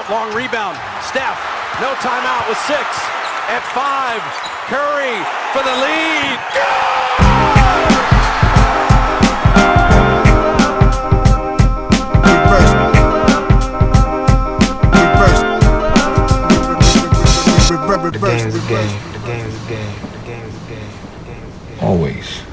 long rebound. Steph, no timeout with 6. At 5, Curry for the lead. The game's a game. The game's a game. The game's a game. The game's a game. Always.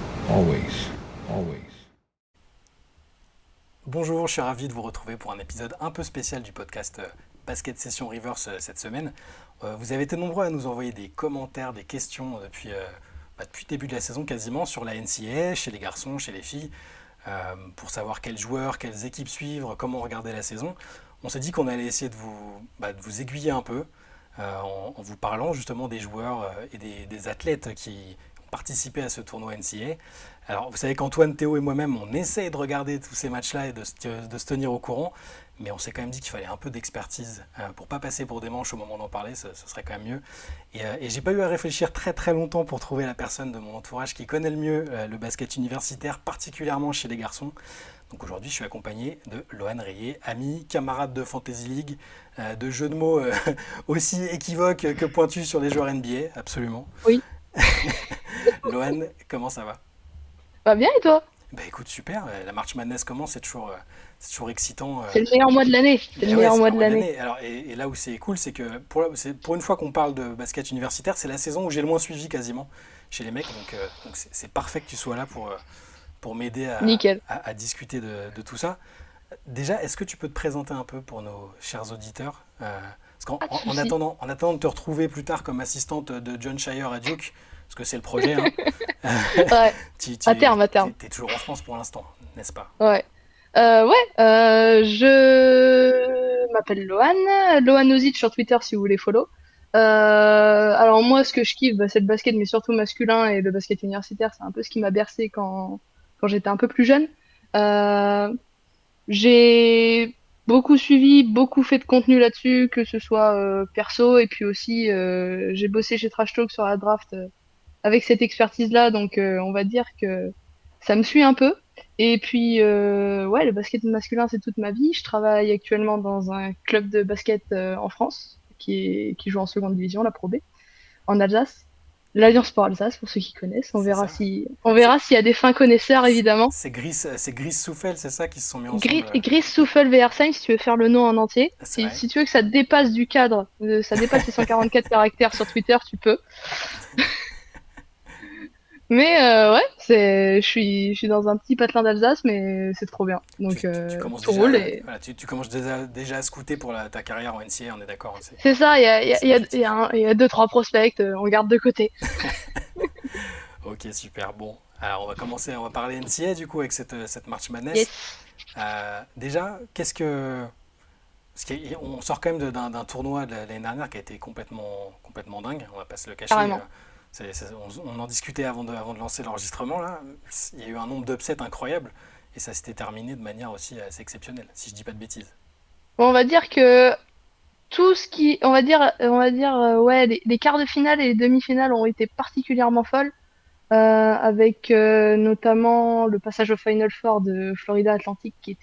Bonjour, je suis ravi de vous retrouver pour un épisode un peu spécial du podcast Basket Session Reverse cette semaine. Vous avez été nombreux à nous envoyer des commentaires, des questions depuis le début de la saison quasiment sur la NCAA, chez les garçons, chez les filles, pour savoir quels joueurs, quelles équipes suivre, comment regarder la saison. On s'est dit qu'on allait essayer de vous aiguiller un peu en vous parlant justement des joueurs et des athlètes qui ont participé à ce tournoi NCAA. Alors, vous savez qu'Antoine, Théo et moi-même, on essaye de regarder tous ces matchs-là et de se tenir au courant, mais on s'est quand même dit qu'il fallait un peu d'expertise pour pas passer pour des manches au moment d'en parler, ce serait quand même mieux. Et j'ai pas eu à réfléchir très très longtemps pour trouver la personne de mon entourage qui connaît le mieux le basket universitaire, particulièrement chez les garçons. Donc aujourd'hui, je suis accompagné de Lohan Rayet, ami, camarade de Fantasy League, de jeux de mots aussi équivoques que pointus sur les joueurs NBA, absolument. Oui. Lohan, comment ça va ? Va bien et toi ? Bah écoute, super, la March Madness commence, c'est toujours excitant. C'est le meilleur mois de l'année. C'est le meilleur mois de l'année. Alors, et là où c'est cool, c'est que pour une fois qu'on parle de basket universitaire, c'est la saison où j'ai le moins suivi quasiment chez les mecs, donc c'est parfait que tu sois là pour m'aider à discuter de tout ça. Déjà, est-ce que tu peux te présenter un peu pour nos chers auditeurs parce qu'en attendant de te retrouver plus tard comme assistante de Jon Scheyer à Duke, parce que c'est le projet, hein. Ouais. À terme. T'es toujours en France pour l'instant, n'est-ce pas ? Ouais. Je m'appelle Lohan Ozic sur Twitter si vous voulez follow. Alors moi, ce que je kiffe, c'est le basket, mais surtout masculin et le basket universitaire. C'est un peu ce qui m'a bercé quand j'étais un peu plus jeune. J'ai beaucoup suivi, beaucoup fait de contenu là-dessus, que ce soit perso, et puis aussi j'ai bossé chez Trash Talk sur la draft avec cette expertise-là, donc on va dire que ça me suit un peu. Et puis, le basket masculin, c'est toute ma vie. Je travaille actuellement dans un club de basket en France, qui joue en seconde division, la Pro B, en Alsace. L'Alliance pour Alsace, pour ceux qui connaissent. On verra s'il y a des fins connaisseurs, évidemment. C'est Gris Souffel, c'est ça, qui se sont mis ensemble. Gris Souffel Versheim, si tu veux faire le nom en entier. Si tu veux que ça dépasse du cadre, ça dépasse les 144 caractères sur Twitter, tu peux. Mais je suis dans un petit patelin d'Alsace, mais c'est trop bien. Donc tout roule tu commences déjà à scouter pour ta carrière en NCAA, on est d'accord. C'est ça, il y a 2-3 prospects, on garde de côté. Ok, super. Bon, alors on va parler NCAA du coup avec cette March Madness. Yes. Déjà, parce qu'on sort quand même d'un tournoi de l'année dernière qui a été complètement dingue, on va pas se le cacher. Carrément. On en discutait avant de lancer l'enregistrement là. Il y a eu un nombre d'upsets incroyable et ça s'était terminé de manière aussi assez exceptionnelle, si je dis pas de bêtises. Bon, on va dire que tout ce qui, on va dire, les quarts de finale et les demi-finales ont été particulièrement folles, avec notamment le passage au Final Four de Florida Atlantic qui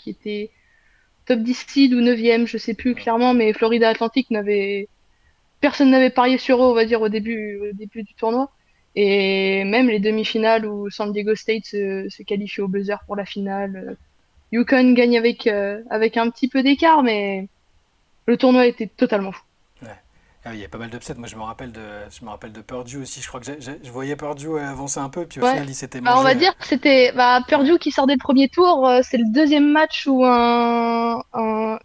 était top 10 seed ou 9e, je sais plus clairement, mais Florida Atlantic personne n'avait parié sur eux, on va dire, au début du tournoi. Et même les demi-finales où San Diego State se qualifie au buzzer pour la finale. UConn gagne avec un petit peu d'écart, mais le tournoi était totalement fou. Ouais. Ah oui, il y a pas mal d'upsets. Moi, je me rappelle de Purdue aussi. Je crois que je voyais Purdue avancer un peu, puis au final, il s'était mangé. On va dire que c'était Purdue qui sortait le premier tour. C'est le deuxième match où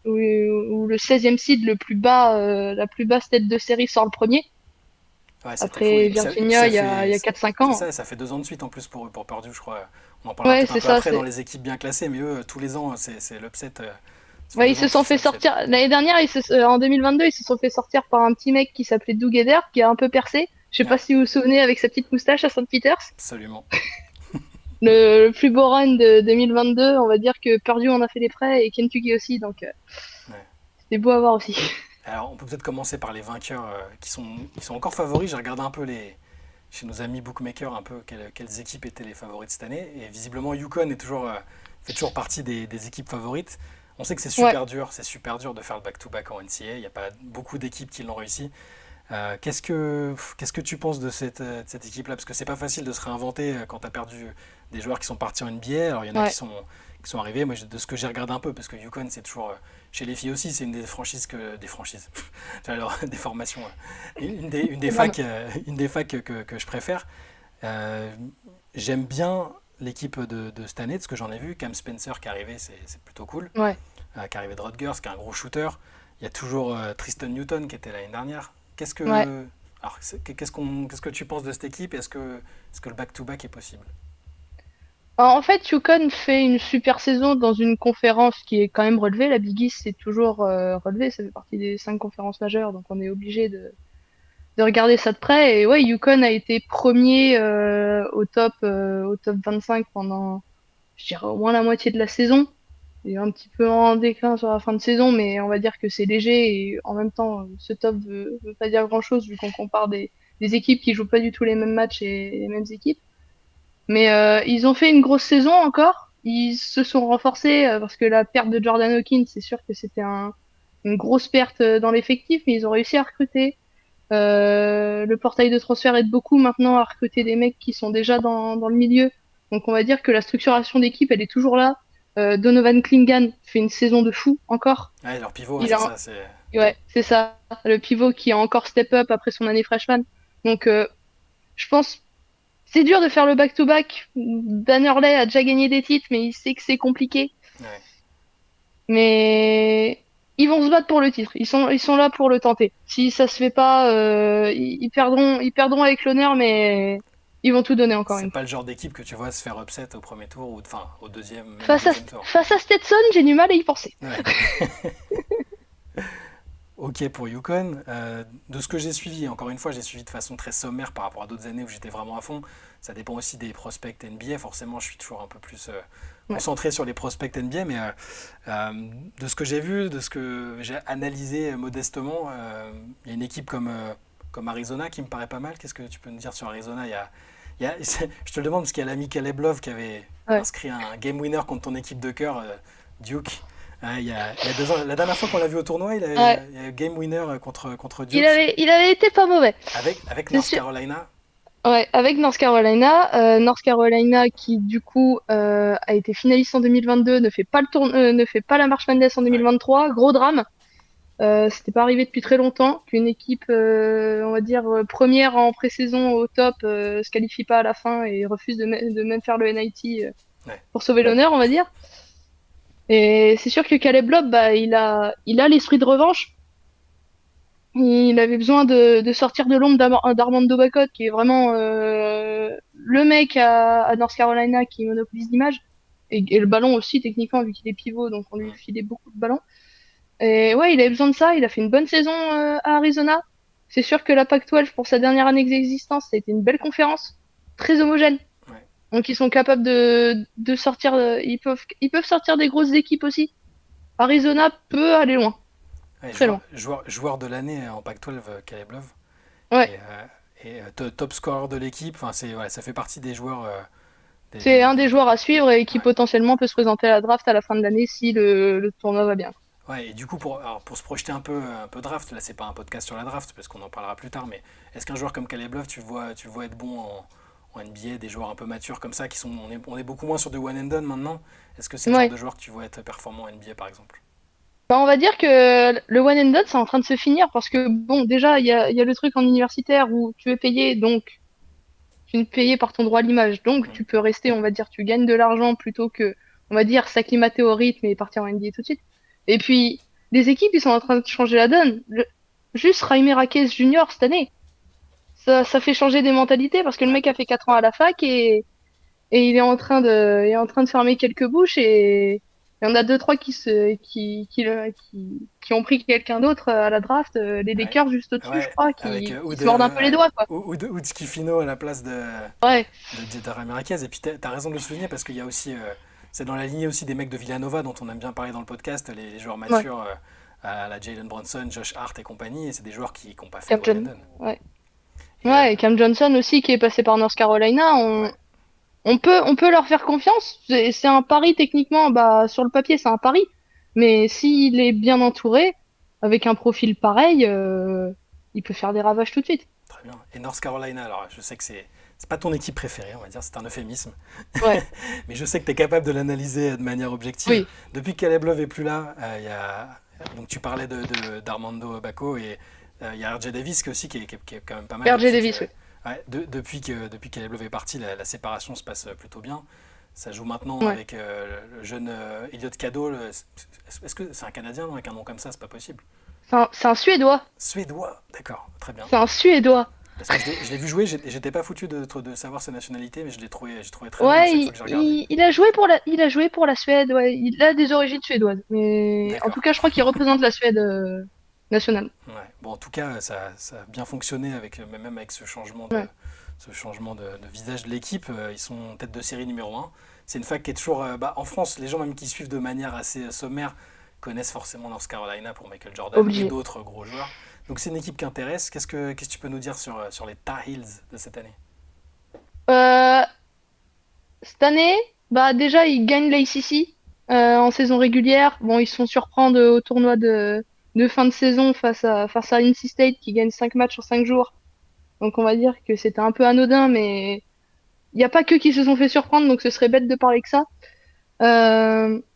le 16e seed le plus bas, la plus basse tête de série sort le premier. Ouais, après Virginia, il y a 4-5 ans. Ça fait 2 ans de suite en plus pour Purdue, je crois. On en parlera peut-être un peu après dans les équipes bien classées, mais eux, tous les ans, c'est l'upset. Ils se sont fait sortir. L'année dernière, en 2022, ils se sont fait sortir par un petit mec qui s'appelait Doug Eder, qui a un peu percé. Je sais pas si vous vous souvenez, avec sa petite moustache à St. Peters. Absolument. Le plus beau run de 2022, on va dire que Purdue en a fait des prêts et Kentucky aussi, donc c'était beau à voir aussi. Alors, on peut peut-être commencer par les vainqueurs qui sont encore favoris. J'ai regardé un peu chez nos amis bookmakers un peu quelles équipes étaient les favorites cette année. Et visiblement, UConn fait toujours partie des équipes favorites. On sait que Ouais. c'est super dur de faire le back-to-back en NCAA. Il n'y a pas beaucoup d'équipes qui l'ont réussi. Qu'est-ce que tu penses de cette équipe-là? Parce que c'est pas facile de se réinventer quand tu as perdu des joueurs qui sont partis en NBA. Alors il y en a Ouais. qui sont arrivés. Moi, de ce que j'ai regardé un peu, parce que UConn, c'est toujours. Chez les filles aussi, c'est une des franchises que. Des franchises. Alors, des formations. Une des facs, une des facs que je préfère. Euh, J'aime bien l'équipe de cette année, de ce que j'en ai vu. Cam Spencer qui est arrivé, c'est plutôt cool. Ouais. Qui est arrivé de Rutgers, qui est un gros shooter. Il y a toujours Tristan Newton qui était l'année dernière. Ouais. Qu'est-ce que tu penses de cette équipe? Est-ce que le back-to-back est possible? En fait, Yukon fait une super saison dans une conférence qui est quand même relevée. La Big East, c'est toujours relevé. Ça fait partie des 5 conférences majeures, donc on est obligé de regarder ça de près. Et ouais, Yukon a été premier au top 25 pendant, je dirais, au moins la moitié de la saison. Il est un petit peu en déclin sur la fin de saison, mais on va dire que c'est léger. Et en même temps, ce top veut pas dire grand-chose vu qu'on compare des équipes qui jouent pas du tout les mêmes matchs et les mêmes équipes. Mais ils ont fait une grosse saison encore. Ils se sont renforcés parce que la perte de Jordan Hawkins, c'est sûr que c'était une grosse perte dans l'effectif, mais ils ont réussi à recruter. Le portail de transfert aide beaucoup maintenant à recruter des mecs qui sont déjà dans le milieu. Donc on va dire que la structuration d'équipe, elle est toujours là. Donovan Clingan fait une saison de fou encore. Ouais, leur pivot, ouais, Il c'est a, ça. C'est... ouais, c'est ça, le pivot qui a encore step up après son année freshman. Donc je pense c'est dur de faire le back-to-back. Dan Hurley a déjà gagné des titres, mais il sait que c'est compliqué. Ouais. Mais ils vont se battre pour le titre. Ils sont là pour le tenter. Si ça se fait pas, ils perdront avec l'honneur, mais ils vont tout donner encore C'est une pas fois. le genre d'équipe que tu vois se faire upset au premier tour, ou enfin au deuxième, même au deuxième tour. Face à Stetson, j'ai du mal à y penser. Ouais. Ok pour Yukon. De ce que j'ai suivi, encore une fois, j'ai suivi de façon très sommaire par rapport à d'autres années où j'étais vraiment à fond. Ça dépend aussi des prospects NBA. Forcément, je suis toujours un peu plus Ouais. concentré sur les prospects NBA, mais de ce que j'ai vu, de ce que j'ai analysé modestement, il y a une équipe comme Arizona qui me paraît pas mal. Qu'est-ce que tu peux nous dire sur Arizona? Je te le demande parce qu'il y a l'ami Caleb Love qui avait Ouais. inscrit un game winner contre ton équipe de cœur, Duke. Il y a 2 ans, la dernière fois qu'on l'a vu au tournoi, Ouais. il y a eu game winner contre Duke Il avait été pas mauvais. avec C'est North sûr. Carolina. Ouais, avec North Carolina qui du coup a été finaliste en 2022, ne fait pas la March Madness en Ouais, 2023, gros drame. C'était pas arrivé depuis très longtemps qu'une équipe, on va dire première en pré-saison au top, se qualifie pas à la fin et refuse de même faire le NIT ouais. pour sauver l'honneur, on va dire. Et c'est sûr que Caleb Love, bah, il a l'esprit de revanche. Il avait besoin de sortir de l'ombre d'Armando Bacot, qui est vraiment le mec à North Carolina qui monopolise l'image. Et le ballon aussi, techniquement, vu qu'il est pivot, donc on lui Mm. filait beaucoup de ballons. Et ouais, il avait besoin de ça. Il a fait une bonne saison à Arizona. C'est sûr que la Pac-12, pour sa dernière année d'existence, ça a été une belle conférence, très homogène. Ouais. Donc ils sont capables de sortir, ils peuvent sortir des grosses équipes aussi. Arizona peut aller loin, Ouais, très loin. joueur de l'année en Pac-12, Caleb Love. Ouais. Et top scorer de l'équipe. Enfin, ouais, ça fait partie des joueurs. C'est un des joueurs à suivre et qui potentiellement peut se présenter à la draft à la fin de l'année si le tournoi va bien. Ouais, et du coup, alors, pour se projeter un peu draft, là, c'est pas un podcast sur la draft, parce qu'on en parlera plus tard, mais est-ce qu'un joueur comme Caleb Love, tu le vois être bon en NBA, des joueurs un peu matures comme ça, on est beaucoup moins sur de one and done maintenant. Est-ce que c'est le genre Ouais. de joueur que tu vois être performant en NBA, par exemple? Bah, on va dire que le one and done, c'est en train de se finir parce que, bon, déjà, il y a le truc en universitaire où tu es payé, donc tu es payé par ton droit à l'image. Donc Mm. tu peux rester, on va dire, tu gagnes de l'argent plutôt que, on va dire, s'acclimater au rythme et partir en NBA tout de suite. Et puis, les équipes, ils sont en train de changer la donne. Juste Jaime Raquez Junior cette année, ça fait changer des mentalités parce que le Ouais. mec a fait 4 ans à la fac et il est en train de fermer quelques bouches et il y en a deux, trois qui ont pris quelqu'un d'autre à la draft, les Ouais. Lakers juste au-dessus, je Ouais, crois, avec qui se mordent un peu les doigts, quoi. Oud Skifino à la place Ouais, de Jeddah Marquez. Et puis t'as raison de le souligner parce qu'il y a aussi, c'est dans la lignée aussi des mecs de Villanova dont on aime bien parler dans le podcast, les joueurs ouais, matures à la Jalen Brunson, Josh Hart et compagnie. Et c'est des joueurs qui n'ont pas fait Cam de one and Johnson. done. Ouais. Et Ouais, et Cam Johnson aussi qui est passé par North Carolina, ouais, on peut leur faire confiance. C'est un pari techniquement, bah sur le papier c'est un pari, Mais s'il est bien entouré, avec un profil pareil, il peut faire des ravages tout de suite. Très bien. Et North Carolina, alors je sais que c'est pas ton équipe préférée, on va dire, c'est un euphémisme. Ouais, Mais je sais que tu es capable de l'analyser de manière objective. oui. Depuis que Caleb Love est plus là, donc tu parlais d'Armando Bacco et il y a RJ Davis aussi qui est quand même pas mal RJ depuis que, Davis, oui. ouais, depuis Caleb Love est parti, la séparation se passe plutôt bien. Ça joue maintenant Ouais. avec le jeune Elliot Cadeau. Est-ce que c'est un Canadien non, avec un nom comme ça? C'est pas possible. C'est un Suédois. Suédois, d'accord, très bien. C'est un Suédois. Parce que je l'ai vu jouer, j'étais pas foutu de savoir sa nationalité, mais j'ai trouvé très bon à Ouais, chaque fois que j'ai regardé. il a joué pour la Suède. Ouais, il a des origines suédoises. Mais en tout D'accord. cas, je crois qu'il représente la Suède nationale. Ouais. Bon, en tout cas, ça a bien fonctionné avec, même avec Ouais. ce changement de visage de l'équipe. Ils sont tête de série numéro un. C'est une fac qui est toujours. En France, les gens même qui suivent de manière assez sommaire connaissent forcément North Carolina pour Michael Jordan et Obligé. d'autres gros joueurs. Donc c'est une équipe qui intéresse. Qu'est-ce que tu peux nous dire sur les Tar Heels de cette année? Euh, Cette année, bah déjà, ils gagnent l'ACC en saison régulière. Bon, ils se font surprendre au tournoi de fin de saison face à NC State qui gagne 5 matchs en 5 jours. Donc on va dire que c'était un peu anodin, mais il n'y a pas que qui se sont fait surprendre, donc ce serait bête de parler que ça.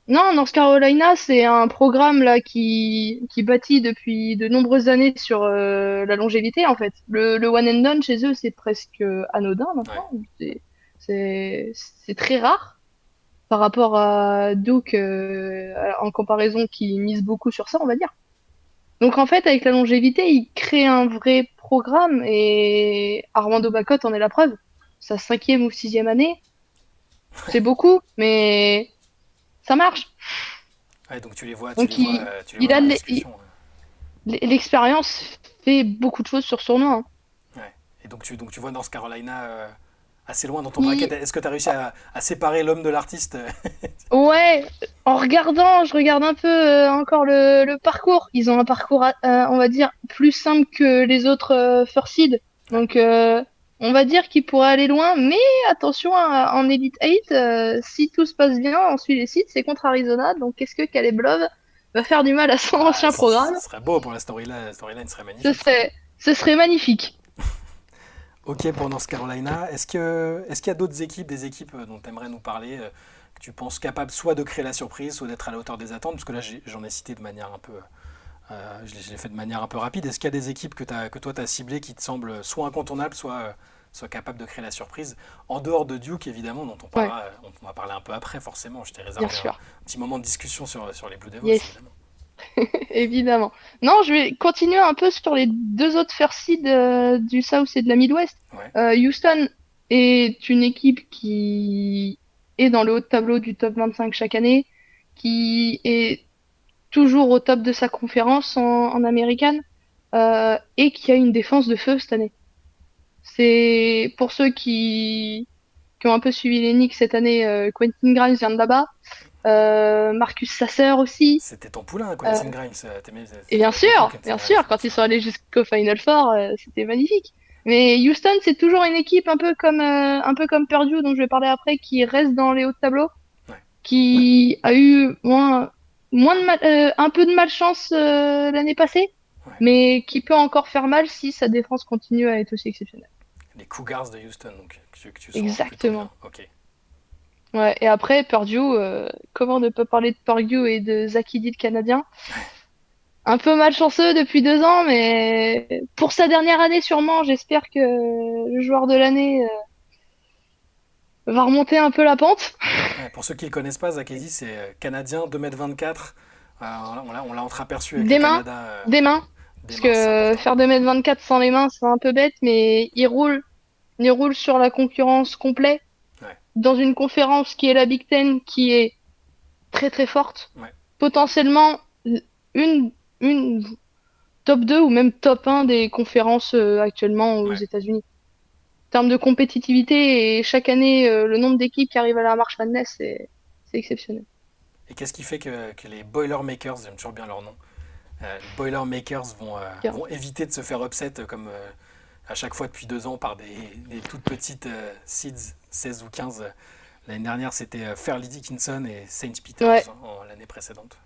Non, North Carolina, c'est un programme là qui bâtit depuis de nombreuses années sur la longévité en fait. Le one and done chez eux, c'est presque anodin Ouais. maintenant. C'est très rare par rapport à Duke en comparaison qui mise beaucoup sur ça, on va dire. Donc en fait, avec la longévité, ils créent un vrai programme et Armando Bacot en est la preuve. Sa 5e ou 6e année, c'est beaucoup, mais ça marche. Ouais, donc Donc tu les vois il dans a la de discussion. l'expérience fait beaucoup de choses sur son nom, hein. Ouais. Et donc tu vois North Carolina assez loin dans ton bracket. Il- Est-ce que tu as réussi à séparer l'homme de l'artiste? Ouais, en regardant, je regarde un peu encore le parcours. Ils ont un parcours, on va dire, plus simple que les autres First Seed. Ouais. Donc, on va dire qu'ils pourraient aller loin. Mais attention, en Elite 8, si tout se passe bien, ensuite les seeds, c'est contre Arizona. Donc, est-ce que Caleb Love va faire du mal à son Ah, ancien programme? ce serait beau pour la storyline. La storyline serait Ce magnifique. serait, ce serait magnifique. Ok pour North Carolina. Est-ce qu'il y a d'autres équipes, des équipes dont tu aimerais nous parler, que tu penses capables soit de créer la surprise, soit d'être à la hauteur des attentes? Parce que là, j'en ai cité de manière un peu. Je l'ai fait de manière un peu rapide. Est-ce qu'il y a des équipes que toi tu as ciblées qui te semblent soit incontournables, soit capables de créer la surprise? En dehors de Duke, évidemment, Ouais, dont on va parler un peu après, forcément. Je t'ai bien réservé un sûr. petit moment de discussion sur les Blue Devils, Yes. évidemment. Évidemment. Non, je vais continuer un peu sur les deux autres first seeds du South et de la Midwest. Ouais, Houston est une équipe qui est dans le haut de tableau du top 25 chaque année, qui est toujours au top de sa conférence en américaine, et qui a une défense de feu cette année. C'est pour ceux qui ont un peu suivi les Knicks cette année, Quentin Grimes vient de là-bas, Marcus Sasser aussi. c'était ton poulain, Euh, Quentin Grimes. Et T'aimais beaucoup Quentin bien Grimes, sûr, c'est pour quand ils ça. sont allés jusqu'au Final Four, c'était magnifique. Mais Houston, c'est toujours une équipe un peu comme Purdue, dont je vais parler après, qui reste dans les hauts de tableau, Ouais. qui a eu un peu de malchance l'année passée, Ouais. mais qui peut encore faire mal si sa défense continue à être aussi exceptionnelle. Les Cougars de Houston, donc que tu sens plutôt bien. Exactement. Ok. Ouais, et après, Purdue, comment ne pas parler de Purdue et de Zach Edey, le Canadien? Un peu malchanceux depuis 2 ans, mais pour sa dernière année sûrement, j'espère que le joueur de l'année va remonter un peu la pente. Ouais, pour ceux qui ne le connaissent pas, Zakesi, c'est Canadien, 2,24 m. On l'a entreaperçu avec le Des mains, Canada des mains, des parce mains, c'est que important. faire 2,24 m sans les mains, c'est un peu bête, mais il roule sur la concurrence complète Ouais, dans une conférence qui est la Big Ten, qui est très très forte, ouais, potentiellement une, une top 2 ou même top 1 des conférences actuellement aux ouais. États-Unis. En termes de compétitivité et chaque année, le nombre d'équipes qui arrivent à la March Madness, c'est exceptionnel. Et qu'est-ce qui fait que les Boilermakers, j'aime toujours bien leur nom, les Boilermakers Tiens. vont éviter de se faire upset comme à chaque fois depuis 2 ans par des toutes petites seeds, 16 ou 15. L'année dernière, c'était Fairleigh Dickinson et Saint Peters Ouais, l'année précédente.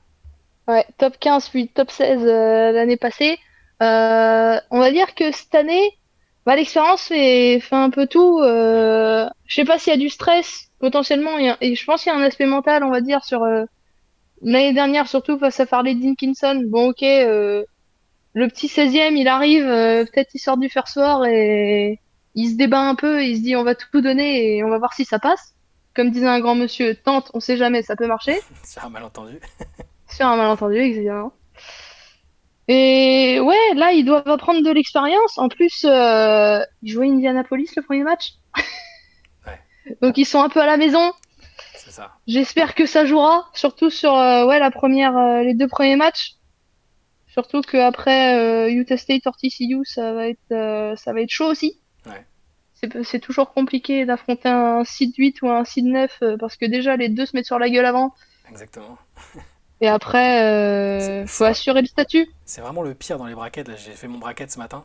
Ouais, top 15 puis top 16 l'année passée. On va dire que cette année, bah, l'expérience fait un peu tout. Je sais pas s'il y a du stress, potentiellement, et je pense qu'il y a un aspect mental, on va dire, sur l'année dernière, surtout face à Farley Dinkinson. Bon, ok, le petit 16e, il arrive, peut-être il sort du first war et il se débat un peu, et il se dit on va tout donner et on va voir si ça passe. Comme disait un grand monsieur, tente, on sait jamais, ça peut marcher. C'est un malentendu. Sur un malentendu, exactement. Et ouais, là, ils doivent apprendre de l'expérience. En plus, ils jouaient Indianapolis le premier match. Ouais, Donc, ils sont un peu à la maison. c'est ça. J'espère que ça jouera, surtout sur ouais, les deux premiers matchs. Surtout qu'après Utah State or TCU, ça va être chaud aussi. Ouais, C'est toujours compliqué d'affronter un seed 8 ou un seed 9 parce que déjà, les deux se mettent sur la gueule avant. exactement. Et après, C'est faut c'est vrai- assurer le statut. c'est vraiment le pire dans les brackets. Là, j'ai fait mon bracket ce matin.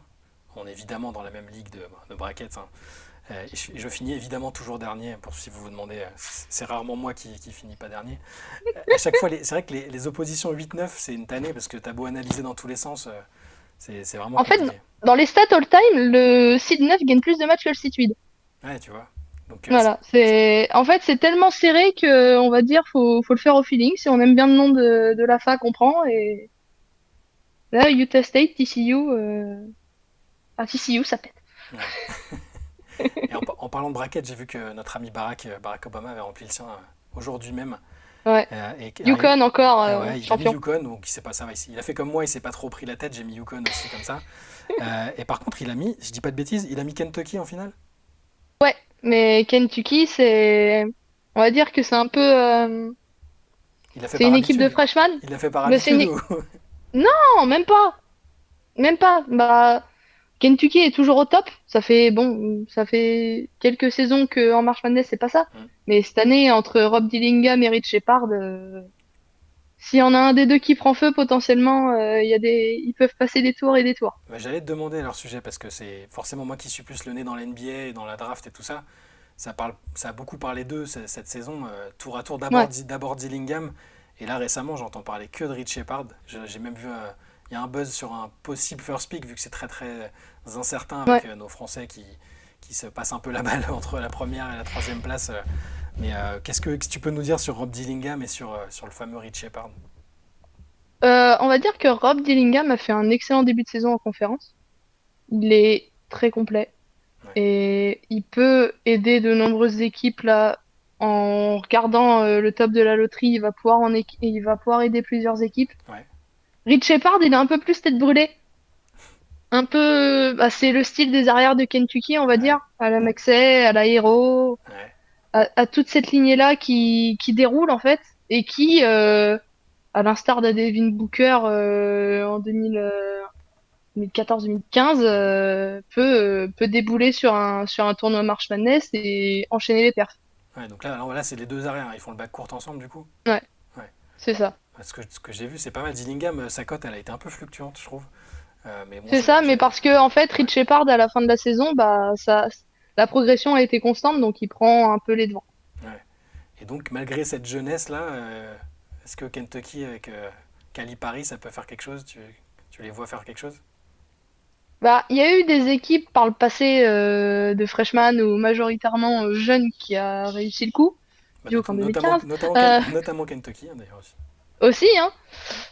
On est évidemment dans la même ligue de brackets, hein. Et je finis évidemment toujours dernier, pour si vous vous demandez. C'est rarement moi qui finis pas dernier. À chaque fois, c'est vrai que les oppositions 8-9, c'est une tannée parce que t'as beau analyser dans tous les sens, c'est vraiment En fait, compliqué. dans les stats all-time, le seed 9 gagne plus de matchs que le seed 8. Ouais, tu vois. Donc, Voilà, en fait, c'est tellement serré que, on va dire, faut le faire au feeling. Si on aime bien le nom de la fac, on prend. Et là, Utah State, TCU, TCU, ça pète. ouais. Et en parlant de bracket, j'ai vu que notre ami Barack Obama avait rempli le sien aujourd'hui même. Ouais. Alors, Yukon encore, ouais, il a mis champion. Yukon, donc il sait pas ça va ici. Il a fait comme moi, il s'est pas trop pris la tête. J'ai mis Yukon aussi comme ça. Et par contre, il a mis, je dis pas de bêtises, il a mis Kentucky en finale. Mais Kentucky, on va dire que c'est un peu, Il l'a fait c'est par une équipe de habitude. freshmen. Il l'a fait par Mais habitude ou non, même pas, même pas. Bah, Kentucky est toujours au top. Ça fait quelques saisons que en March Madness, c'est pas ça. Hmm. Mais cette année, entre Rob Dillingham et Rich Shepard, s'il y en a un des deux qui prend feu, potentiellement, ils peuvent passer des tours et des tours. Bah, j'allais te demander leur sujet parce que c'est forcément moi qui suis plus le nez dans l'NBA et dans la draft et tout ça. Ça a beaucoup parlé d'eux cette saison, tour à tour. Ouais, D'abord Dillingham et là récemment j'entends parler que de Rich Shepard. J'ai même vu, il y a un buzz sur un possible first pick vu que c'est très très incertain ouais. avec nos Français qui se passent un peu la balle entre la première et la troisième place. Mais qu'est-ce que tu peux nous dire sur Rob Dillingham et sur le fameux Rich Shepard? On va dire que Rob Dillingham a fait un excellent début de saison en conférence. Il est très complet Ouais, et il peut aider de nombreuses équipes là. En regardant le top de la loterie, il va pouvoir aider plusieurs équipes. ouais, Rich Shepard, il est un peu plus tête brûlée. Un peu, bah, c'est le style des arrières de Kentucky, on va ouais, dire, à la Maxey, à la Hero, ouais, à toute cette lignée-là qui déroule en fait et qui, à l'instar de Devin Booker en 2014-2015, peut débouler sur un tournoi March Madness et enchaîner les perfs. ouais. Donc là, alors là c'est les deux arrières, hein. Ils font le back court ensemble du coup. Ouais, Ouais. c'est ça. Ce que j'ai vu, c'est pas mal. Dillingham, sa cote, elle a été un peu fluctuante, je trouve. Mais bon, C'est ça, mais parce que en fait, ouais. Rich Shepard, à la fin de la saison, bah, la progression a été constante, donc il prend un peu les devants. Ouais. Et donc, malgré cette jeunesse-là, est-ce que Kentucky avec Calipari, ça peut faire quelque chose? Tu les vois faire quelque chose? Bah, il y a eu des équipes par le passé de freshmen ou majoritairement jeunes qui a réussi le coup, Bah, Duke en notamment, 2015. notamment, Euh, notamment Kentucky, hein, d'ailleurs aussi. aussi, hein.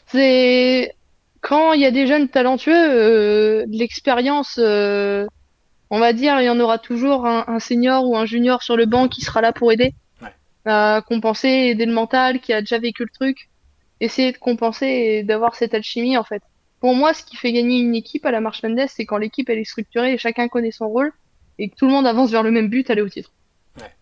C'est quand il y a des jeunes talentueux, de l'expérience, on va dire, il y en aura toujours un senior ou un junior sur le banc qui sera là pour aider Ouais, à compenser, aider le mental, qui a déjà vécu le truc, essayer de compenser et d'avoir cette alchimie en fait. Pour moi, ce qui fait gagner une équipe à la March Madness, c'est quand l'équipe elle est structurée et chacun connaît son rôle et que tout le monde avance vers le même but, aller au titre. ouais.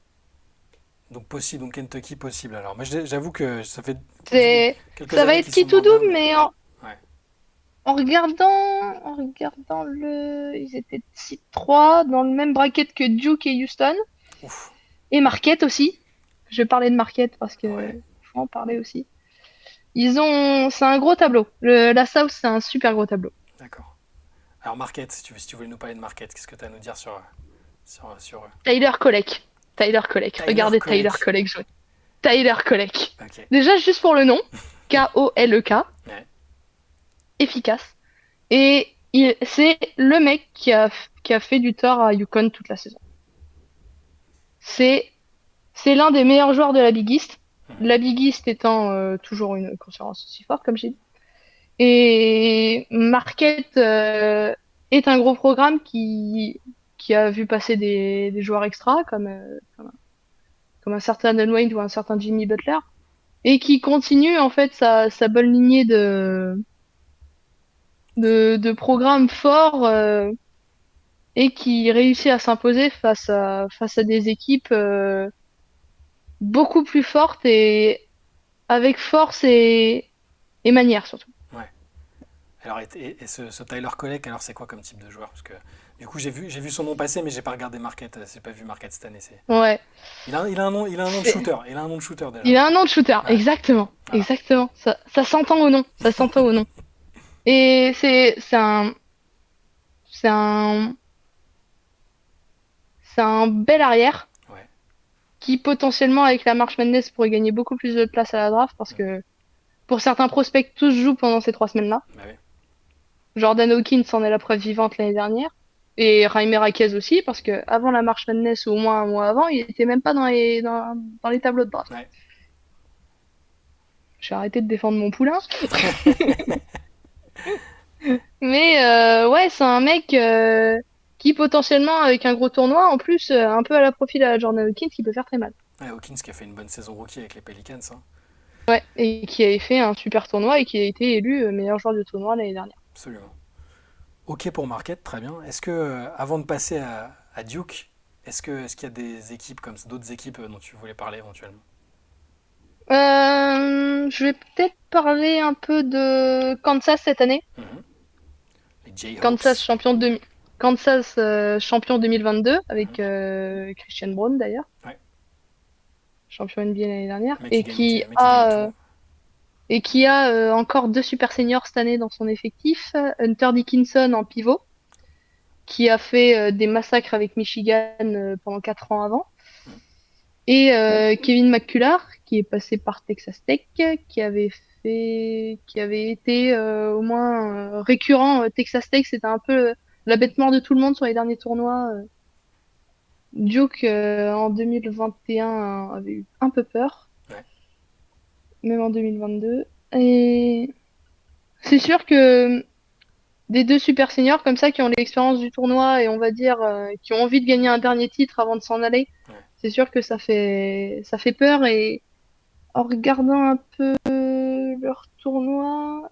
Donc possible, donc Kentucky possible. Alors, moi, j'avoue que ça fait C'est, quelques ça va années être qu'ils sont qui tout moins bien, double, mais mais ouais. en regardant ils étaient 6-3 dans le même bracket que Duke et Houston Ouf. et Marquette aussi. Je vais parler de Marquette parce que Ouais, faut en parler aussi. C'est un gros tableau. La South, c'est un super gros tableau. d'accord. Alors, Marquette, si tu voulais nous parler de Marquette, qu'est-ce que tu as à nous dire sur eux? Tyler Kolek. Tyler Kolek. Tyler Regardez Tyler Kolek. Kolek jouer. Tyler Kolek. Ok. Déjà, juste pour le nom, Kolek, Ouais. efficace. Et c'est le mec qui a fait du tort à Yukon toute la saison. C'est c'est l'un des meilleurs joueurs de la Big East. Mhm. La Big East étant toujours une conférence aussi forte, comme j'ai dit. Et Marquette est un gros programme qui a vu passer des joueurs extra, comme un certain Ned Wayne ou un certain Jimmy Butler, et qui continue en fait sa bonne lignée de programmes forts et qui réussit à s'imposer face à des équipes beaucoup plus fortes et avec force et manière surtout. Ouais. Alors, et ce Tyler Kolek, alors c'est quoi comme type de joueur? Parce que du coup, j'ai vu son nom passer, mais j'ai pas regardé Marquette. J'ai pas vu Marquette cette année. Ouais, Il a un nom de c'est- shooter. Il a un nom de shooter il déjà. a un nom de shooter, Ouais. exactement, Voilà. exactement. Ça s'entend au nom, ça s'entend au nom. Et c'est un, c'est un bel arrière Ouais. qui potentiellement avec la March Madness pourrait gagner beaucoup plus de place à la draft parce Mm. que pour certains prospects, tous jouent pendant ces 3 semaines-là. Bah oui. Jordan Hawkins en est la preuve vivante l'année dernière. Et Jaime Raquez aussi, parce que avant la March Madness, ou au moins un mois avant, il était même pas dans les tableaux de draft. Ouais. J'ai arrêté de défendre mon poulain. Mais ouais, c'est un mec qui potentiellement, avec un gros tournoi, en plus, un peu à la profil à Jordan Hawkins, qui peut faire très mal. Ouais, Hawkins qui a fait une bonne saison rookie avec les Pelicans, hein. Ouais, et qui avait fait un super tournoi et qui a été élu meilleur joueur du tournoi l'année dernière. Absolument. Ok pour Marquette, très bien. Est-ce que, avant de passer à Duke, est-ce qu'il y a des équipes comme ça, d'autres équipes dont tu voulais parler éventuellement? Je vais peut-être parler un peu de Kansas cette année. Mhm. Les Kansas Jayhawks. champion de Kansas champion 2022 Mhm. avec Christian Braun d'ailleurs, Ouais. champion NBA l'année dernière, Mais mais qui gagne tout. et qui a encore 2 super seniors cette année dans son effectif. Hunter Dickinson en pivot, qui a fait des massacres avec Michigan pendant 4 ans avant, Mhm. et Kevin McCullar, qui est passé par Texas Tech, qui avait été au moins récurrent. Texas Tech, c'était un peu la bête noire de tout le monde sur les derniers tournois. Duke en 2021 avait eu un peu peur, Ouais. même en 2022. Et c'est sûr que des 2 super seniors comme ça qui ont l'expérience du tournoi et on va dire qui ont envie de gagner un dernier titre avant de s'en aller, Ouais. c'est sûr que ça fait peur. Et en regardant un peu leur tournoi,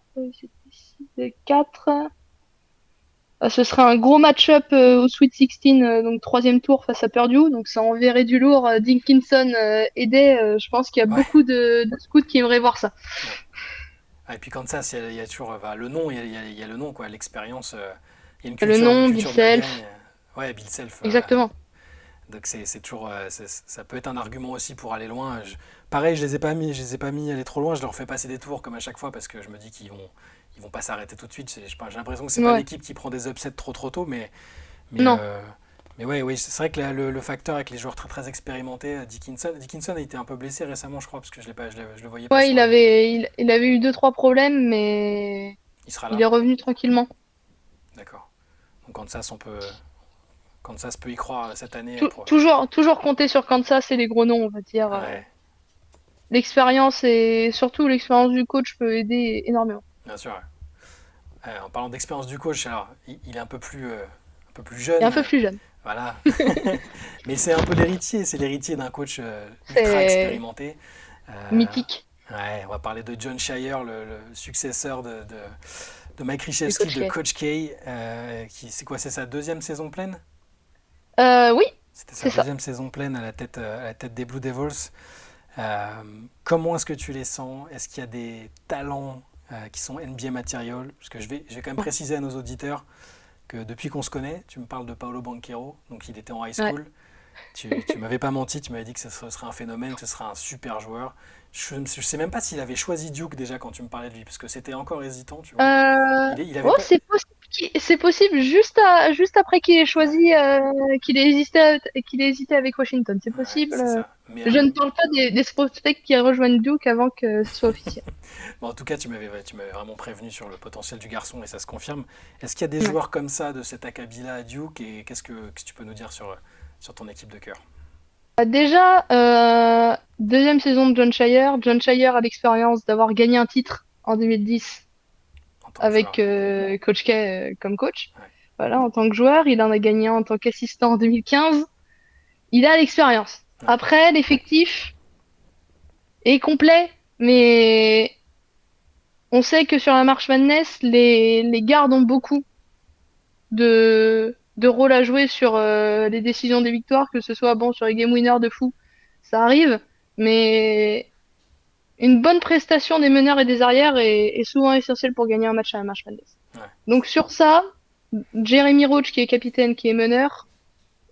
c'était 4. Ce serait un gros match-up au Sweet 16, donc troisième tour face à Purdue, donc ça enverrait du lourd. Dickinson aidait, je pense qu'il y a Ouais. beaucoup de scouts qui aimeraient voir ça. Ouais. Ah, et puis Kansas, il y a toujours le nom, il y a le nom, quoi, l'expérience. Il y a une Le culture, une nom, Bill culture de la gagne. Self, Ouais, Bill Self. exactement. Donc c'est toujours, ça peut être un argument aussi pour aller loin. Pareil, je les ai pas mis aller trop loin. Je leur fais passer des tours comme à chaque fois parce que je me dis qu'ils vont pas s'arrêter tout de suite. J'ai l'impression que c'est pas Ouais, l'équipe qui prend des upsets trop tôt, mais, non. euh, mais ouais, oui, c'est vrai que le facteur avec les joueurs très très expérimentés, Dickinson a été un peu blessé récemment, je crois, parce que je le voyais pas Ouais, sur les. il avait eu 2, 3 problèmes, mais Il sera il là, est revenu tranquillement. d'accord. Donc Kansas peut y croire cette année pour. Toujours compter sur Kansas et les gros noms, on va dire. Ouais, L'expérience et surtout l'expérience du coach peut aider énormément. bien sûr. Ouais. En parlant d'expérience du coach, alors il est un peu plus Et un jeune, peu plus jeune. voilà. Mais c'est un peu l'héritier, c'est l'héritier d'un coach ultra C'est expérimenté. Euh, mythique, ouais, on va parler de John Shire, le successeur de Mike le Krzyzewski, coach de K. Coach K, c'est quoi, c'est sa deuxième saison pleine? Oui, C'était sa c'est ça. deuxième saison pleine à la tête des Blue Devils. Comment est-ce que tu les sens? Est-ce qu'il y a des talents qui sont NBA material? Parce que je vais quand même préciser à nos auditeurs que depuis qu'on se connaît, tu me parles de Paolo Banchero, donc il était en high Ouais. school. Tu m'avais pas menti, tu m'avais dit que ce serait un phénomène, que ce serait un super joueur. Je sais même pas s'il avait choisi Duke déjà quand tu me parlais de lui, parce que c'était encore hésitant, tu vois. Euh, Il avait Oh, pas. c'est possible. C'est possible juste après qu'il ait choisi, qu'il ait hésité avec Washington. C'est Ouais, possible. c'est ça. Mais Je ne parle pas des prospects qui rejoignent Duke avant que ce soit officiel. bon, en tout cas, tu m'avais vraiment prévenu sur le potentiel du garçon et ça se confirme. Est-ce qu'il y a des Ouais. joueurs comme ça de cet acabit-là à Duke et qu'est-ce que tu peux nous dire sur ton équipe de cœur? Déjà, deuxième saison de John Shire. John Shire a l'expérience d'avoir gagné un titre en 2010 En tant que joueur. avec Coach K comme coach. Ouais. Voilà, en tant que joueur. Il en a gagné un en tant qu'assistant en 2015. Il a l'expérience. Ouais. Après, l'effectif est complet, mais on sait que sur la March Madness, les gardes ont beaucoup de rôle à jouer sur les décisions des victoires, que ce soit bon sur les game winners de fou, ça arrive, mais une bonne prestation des meneurs et des arrières est souvent essentielle pour gagner un match à la March Madness. Ouais. Donc sur ça, Jeremy Roach, qui est capitaine, qui est meneur,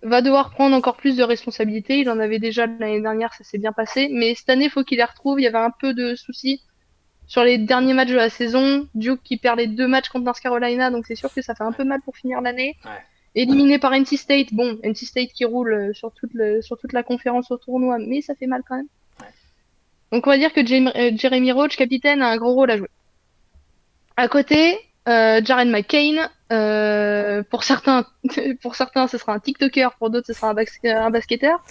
va devoir prendre encore plus de responsabilités. Il en avait déjà l'année dernière, ça s'est bien passé, mais cette année, il faut qu'il les retrouve. Il y avait un peu de soucis sur les derniers matchs de la saison. Duke qui perd les 2 matchs contre North Carolina, donc c'est sûr que ça fait un peu mal pour finir l'année. Ouais. Éliminé par NC State, bon, NC State qui roule sur toute la conférence au tournoi, mais ça fait mal quand même. Ouais. Donc on va dire que Jeremy Roach, capitaine, a un gros rôle à jouer. À côté, Jaren McCain, pour certains, pour certains, ce sera un TikToker, pour d'autres, ce sera un basketteur.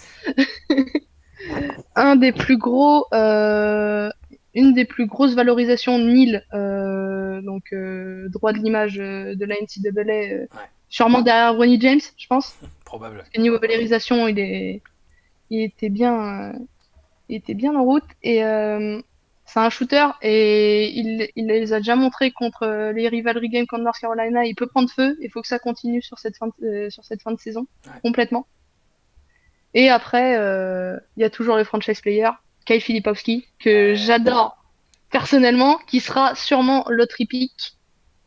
Un des plus gros, une des plus grosses valorisations de NIL, donc droit de l'image de la NCAA, Ouais. sûrement derrière Ronnie James, je pense. Probable. Parce que niveau valorisation, il était bien, il était bien en route et c'est un shooter et il les a déjà montré contre les rivalry games contre North Carolina. Il peut prendre feu. Il faut que ça continue sur sur cette fin de saison Ouais. complètement. Et après, il y a toujours le franchise player, Kyle Filipowski, que Ouais. j'adore personnellement, qui sera sûrement lottery pick,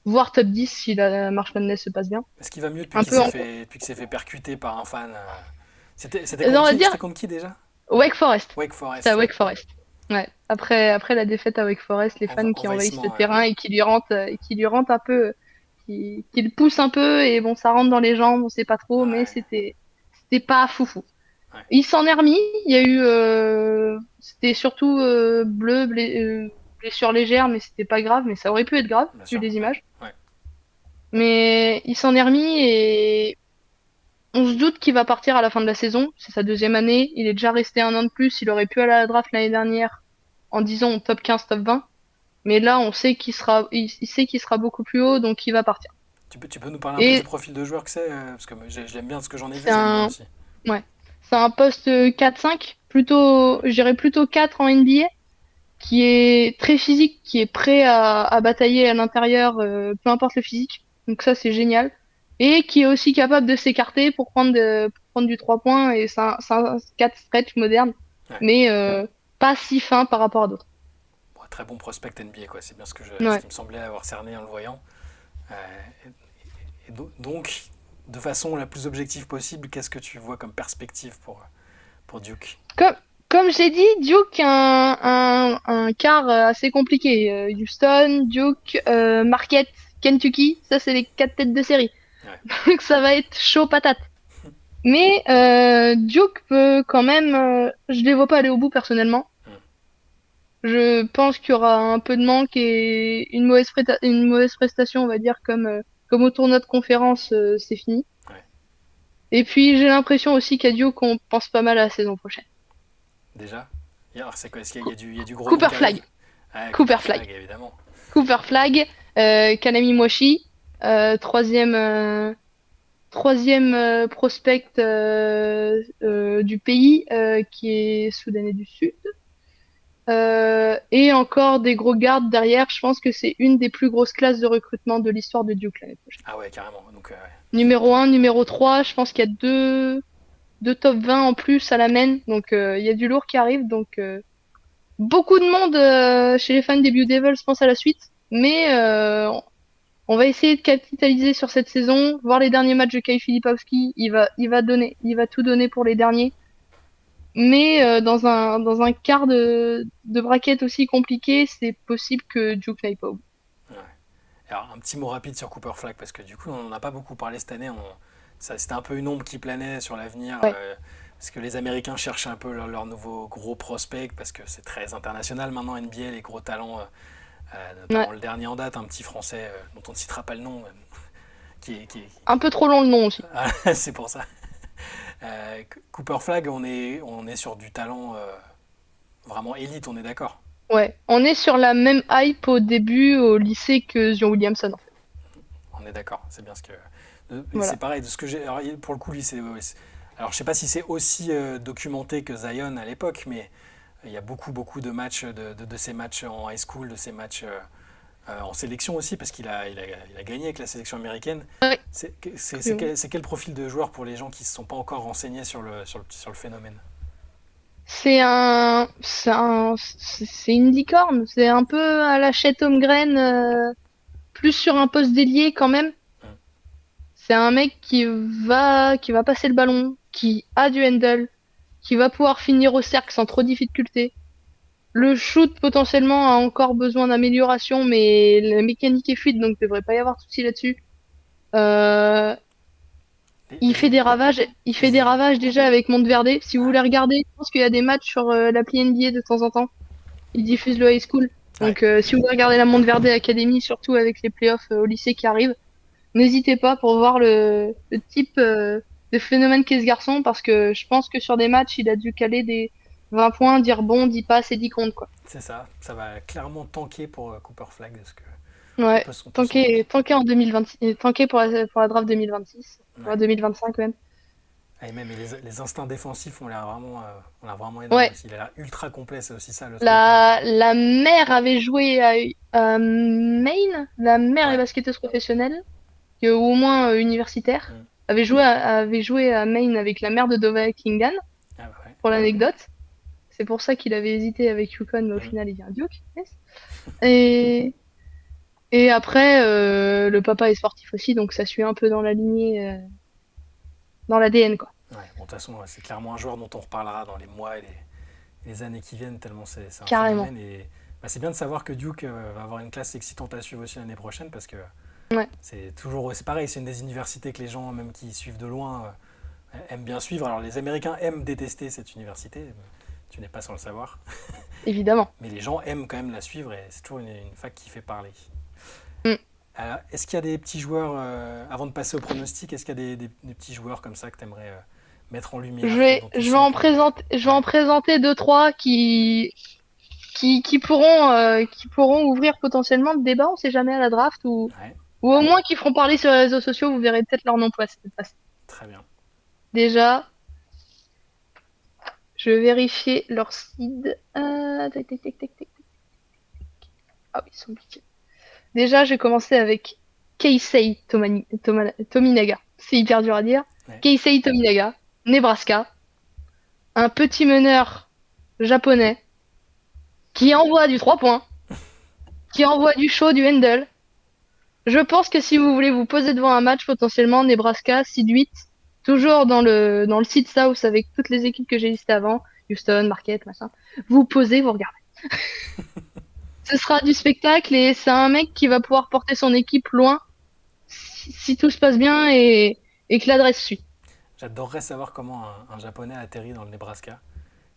voire top 10 si la March Madness se passe bien. Est-ce qu'il va mieux Un peu depuis qu'il s'est fait percuter par un fan C'était on contre va qui? dire C'était contre qui déjà? Wake Forest. Wake C'est à Forest. Wake Forest. Ouais. Après la défaite à Wake Forest, les fans qui envahissent Envahissement, le ouais. terrain et qui lui rentrent un peu, qui le poussent un peu et bon, ça rentre dans les jambes, on sait pas trop, mais Ouais. c'était pas foufou. Ouais. Il s'en est remis. Il y a eu, c'était surtout blessure légère, mais c'était pas grave, mais ça aurait pu être grave Bien vu sûr. les images. Ouais. Mais il s'en est remis et on se doute qu'il va partir à la fin de la saison. C'est sa deuxième année. Il est déjà resté un an de plus. Il aurait pu aller à la draft l'année dernière en disant top 15, top 20. Mais là, on sait il sait qu'il sera beaucoup plus haut, donc il va partir. Tu peux nous parler un peu du Et profil de joueur que c'est parce que moi, j'aime bien ce que j'en ai vu, c'est j'aime bien un, aussi. ouais, c'est un poste 4-5, plutôt, je dirais plutôt 4 en NBA, qui est très physique, qui est prêt à batailler à l'intérieur, peu importe le physique. Donc ça, c'est génial. Et qui est aussi capable de s'écarter pour prendre du 3 points. Et c'est un 4 stretch moderne, Ouais. mais pas si fin par rapport à d'autres. Bon, très bon prospect NBA, quoi. C'est bien ce Ouais. qui me semblait avoir cerné en le voyant. Euh, donc, de façon la plus objective possible, qu'est-ce que tu vois comme perspective pour Duke? Comme, comme j'ai dit, Duke a un quart assez compliqué. Houston, Duke, Marquette, Kentucky, ça c'est les 4 têtes de série. Ouais. Donc ça va être chaud patate. Mais Duke peut quand même, je les vois pas aller au bout personnellement. Mm. Je pense qu'il y aura un peu de manque et une mauvaise prestation, on va dire, comme au tournoi de conférence, c'est fini. Ouais. Et puis j'ai l'impression aussi qu'à Duke, on pense pas mal à la saison prochaine. Déjà? Alors, c'est quoi? Est-ce qu'il y a du gros Cooper nom qui arrive? Flag. Ouais, Cooper Flag. évidemment. Cooper Flag, Kanami Moshi, troisième, troisième prospect du pays, qui est soudanais du Sud. Et encore des gros gardes derrière. Je pense que c'est une des plus grosses classes de recrutement de l'histoire de Duke l'année prochaine. Ah ouais, carrément. Donc, ouais. Numéro 1, numéro 3, je pense qu'il y a deux top 20 en plus à la main. Donc il y a du lourd qui arrive. Donc beaucoup de monde chez les fans des Blue Devils pense à la suite. Mais on va essayer de capitaliser sur cette saison, voir les derniers matchs de Kai Filipowski. Il va tout donner pour les derniers. Mais dans un quart de bracket aussi compliqué, c'est possible que Duke n'aille pas au bout. Ouais. Alors, un petit mot rapide sur Cooper Flag, parce que du coup, on n'en a pas beaucoup parlé cette année. C'était un peu une ombre qui planait sur l'avenir, Ouais. parce que les Américains cherchent un peu leur nouveau gros prospect, parce que c'est très international maintenant, NBA, les gros talents, notamment Ouais. le dernier en date, un petit Français dont on ne citera pas le nom, Un peu trop long le nom aussi. Ah, c'est pour ça. Cooper Flag, on est sur du talent vraiment élite, on est d'accord. Ouais. On est sur la même hype au début au lycée que Zion Williamson, en fait. On est d'accord, c'est bien ce que. C'est Voilà. pareil, de ce que j'ai. Alors, pour le coup, lui, alors, je sais pas si c'est aussi documenté que Zion à l'époque, mais il y a beaucoup de matchs, de ces matchs en high school, de ces matchs en sélection aussi, parce il a gagné avec la sélection américaine. Ouais. C'est quel profil de joueur pour les gens qui ne se sont pas encore renseignés sur le phénomène? C'est une licorne. C'est un peu à la Chet Holmgren, plus sur un poste d'ailier quand même. Hum. C'est un mec qui va passer le ballon, qui a du handle, qui va pouvoir finir au cercle sans trop de difficulté. Le shoot potentiellement a encore besoin d'amélioration, mais la mécanique est fluide, donc il devrait pas y avoir de souci là-dessus. Euh, Les- il fait les- des ravages, il fait des les- ravages déjà avec Monteverde. Si vous ouais, voulez regarder, je pense qu'il y a des matchs sur l'appli NBA de temps en temps. Il diffuse le high school. ouais, Donc si vous voulez regarder la Monteverde Academy, surtout avec les playoffs au lycée qui arrivent, n'hésitez pas pour voir le type de phénomène qu'est ce garçon, parce que je pense que sur des matchs, il a dû caler des 20 points, dire bon, 10 passes et 10 comptes, quoi. c'est ça. Ça va clairement tanker pour Cooper Flag, parce que Ouais, on peut s'en. tanké en 2026, tanké pour la draft 2026, pour Ouais. la 2025 même. Ah, et même les instincts défensifs ont l'air vraiment énormes Ouais, aussi. Il a l'air ultra complet, c'est aussi ça le truc. la mère avait joué à Maine, la mère est Ouais. basketteuse professionnelle, ou au moins universitaire, Mm. avait joué à Maine avec la mère de Dova Kingan, Ah bah ouais. pour l'anecdote. C'est pour ça qu'il avait hésité avec Yukon, mais au Mm. final, il vient à Duke. Yes. Et, et après, le papa est sportif aussi, donc ça suit un peu dans la lignée, dans l'ADN, quoi. Ouais. Bon, de toute façon, ouais, c'est clairement un joueur dont on reparlera dans les mois et les années qui viennent, tellement c'est un Carrément. phénomène. Et bah, c'est bien de savoir que Duke va avoir une classe excitante à suivre aussi l'année prochaine, parce que Ouais, c'est pareil, c'est une des universités que les gens, même qui suivent de loin, aiment bien suivre. Alors les Américains aiment détester cette université, tu n'es pas sans le savoir, évidemment. mais les gens aiment quand même la suivre et c'est toujours une fac qui fait parler. Mm. Est-ce qu'il y a des petits joueurs, avant de passer au pronostic, est-ce qu'il y a des petits joueurs comme ça que tu aimerais mettre en lumière, dont tu sens que. Je vais en Ouais, présenter deux, trois qui pourront ouvrir potentiellement le débat, on sait jamais à la draft, ouais, ou au moins qui feront parler sur les réseaux sociaux, vous verrez peut-être leur nom passer. très bien. Déjà, je vais vérifier leur seed. Tac, tac, tac, tac, tac. Ah oui, ils sont piqués. Déjà, j'ai commencé avec Keisei Tominaga. C'est hyper dur à dire. Ouais. Keisei Tominaga, Nebraska. Un petit meneur japonais qui envoie du 3 points, qui envoie du show, du handle. Je pense que si vous voulez vous poser devant un match, potentiellement, Nebraska, seed 8, toujours dans le seed South avec toutes les équipes que j'ai listées avant, Houston, Marquette, machin. Vous posez, vous regardez. Ce sera du spectacle et c'est un mec qui va pouvoir porter son équipe loin si tout se passe bien et que l'adresse suit. J'adorerais savoir comment un Japonais atterrit dans le Nebraska.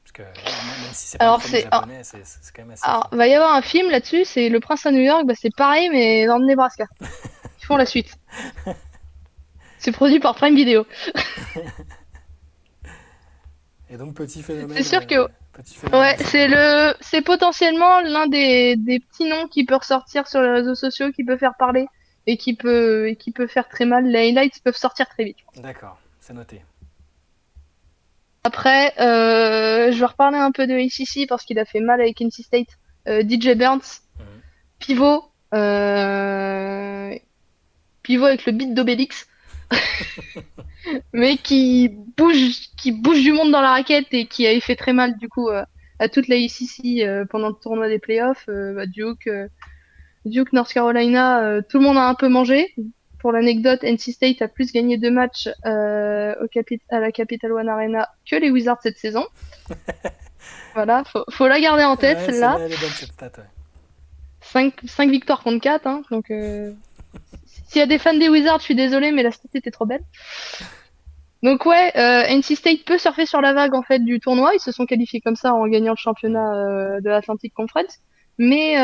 Parce que même si c'est pas le Alors, premier Japonais, c'est quand même assez fou. va y avoir un film là-dessus, c'est Le Prince à New York, bah, c'est pareil, mais dans le Nebraska. Ils font la suite. C'est produit par Prime Video. Et donc C'est sûr que, petit phénomène ouais, à suivre. c'est potentiellement l'un des petits noms qui peut ressortir sur les réseaux sociaux, qui peut faire parler et qui peut faire très mal. Les highlights peuvent sortir très vite. D'accord, c'est noté. Après, je vais reparler un peu de ACC parce qu'il a fait mal avec NC State. DJ Burns, Mhm. pivot, euh, pivot avec le beat d'Obélix, mais qui bouge du monde dans la raquette et qui avait fait très mal du coup à toute la ACC pendant le tournoi des playoffs. Duke, North Carolina, tout le monde a un peu mangé. Pour l'anecdote, NC State a plus gagné 2 matchs à la Capital One Arena que les Wizards cette saison. Voilà, faut la garder en tête Ouais, celle-là. celle-là, elle est bonne cette stat. Ouais. 5 victoires contre 4, hein, donc s'il y a des fans des Wizards, je suis désolée, mais la stat était trop belle. Donc ouais, NC State peut surfer sur la vague en fait du tournoi. Ils se sont qualifiés comme ça en gagnant le championnat de l'Atlantic Conference, mais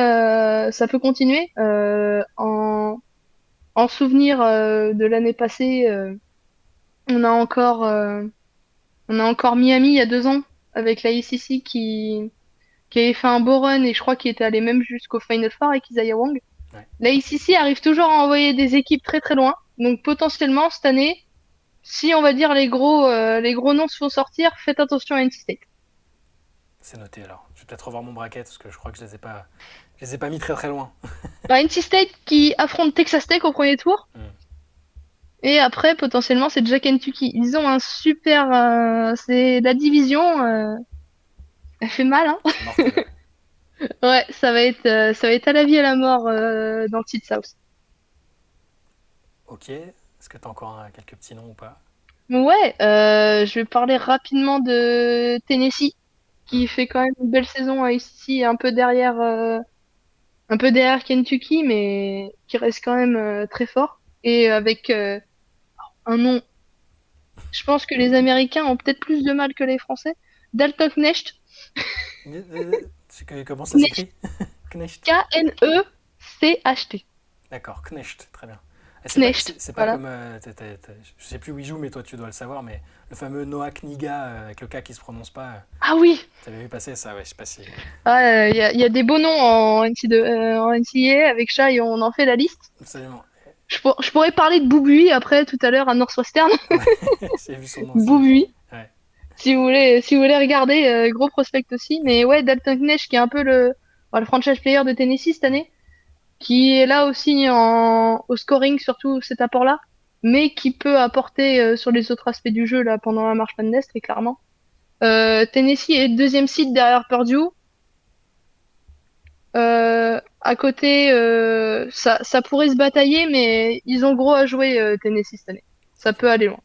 ça peut continuer. En souvenir de l'année passée, on a encore Miami il y a 2 ans avec la ACC qui avait fait un beau run et je crois qu'il était allé même jusqu'au Final Four avec Isaiah Wong. Ouais. La ACC arrive toujours à envoyer des équipes très très loin, donc potentiellement cette année, si on va dire les gros noms se font sortir, faites attention à NC State. C'est noté alors. Je vais peut-être revoir mon bracket parce que je crois que je les ai pas mis très très loin. Bah, NC State qui affronte Texas Tech au premier tour. Mm. Et après, potentiellement, c'est Jack Kentucky. Ils ont un super. C'est la division. Elle fait mal, hein. C'est mortel. Ouais, ça va être à la vie et à la mort dans le Seed South. Ok. Est-ce que tu as encore quelques petits noms ou pas? Ouais, je vais parler rapidement de Tennessee, qui fait quand même une belle saison ici, un peu derrière Kentucky, mais qui reste quand même très fort. Et avec un nom, je pense que les Américains ont peut-être plus de mal que les Français. Dalton Knecht, Comment ça Knecht, s'écrit? Knecht. K-N-E-C-H-T. D'accord, Knecht, très bien. Knecht, C'est pas voilà. comme. Je sais plus où il joue, mais toi tu dois le savoir, mais le fameux Noah Kniga avec le K qui se prononce pas. Ah oui, T'avais vu passer ça, ouais, je sais pas si. il y a des beaux noms en NCAA avec chat et on en fait la liste. Absolument. Je pourrais parler de Boubui après tout à l'heure à Northwestern. Ouais, j'ai vu son nom aussi. Boubui. Ouais. Si vous voulez regarder, gros prospect aussi. Mais ouais, Dalton Knecht qui est un peu le franchise player de Tennessee cette année, qui est là aussi au scoring, surtout cet apport-là, mais qui peut apporter sur les autres aspects du jeu là pendant la March Madness, très clairement. Tennessee est deuxième seed derrière Purdue. À côté, ça pourrait se batailler, mais ils ont gros à jouer Tennessee cette année. Ça Ok. peut aller loin.